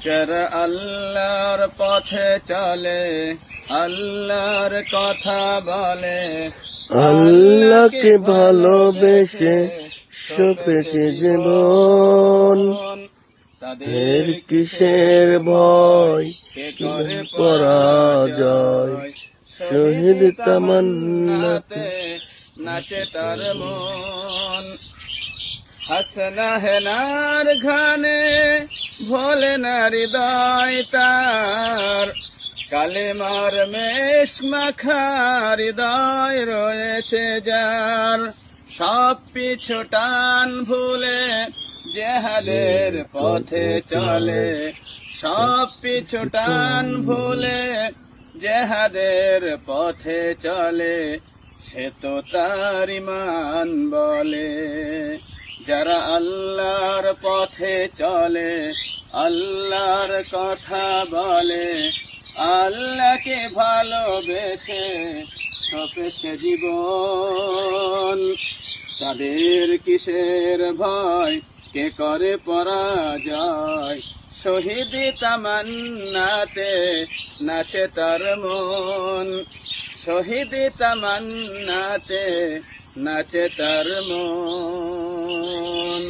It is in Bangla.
যারা আল্লাহর পথে চলে, আল্লাহর কথা বলে, আল্লাহকে ভালোবেসে সপেছে জীবন, তাদের কিসের ভয়, কে করে পরাজয়। শহীদ তামান্নাতে নাচে তার মন। হাসনা হেনার ঘানে ভোলে না হৃদয় তার, কালেমার মেষ মাখা হৃদয় রয়েছে যার। সব পিছু টান ভুলে জেহাদের পথে চলে, সব পিছু টান ভুলে জেহাদের পথে চলে, সে তো তার ঈমান বলে। যারা আল্লাহর পথে চলে, আল্লাহর কথা বলে, আল্লাহকে ভালোবেসে সপেছে জীবন, তাদের কিসের ভয়, কে করে পরাজয়। শহীদ তামান্নাতে নাচে তার মন, শহীদ তামান্নাতে নাচে তার মন।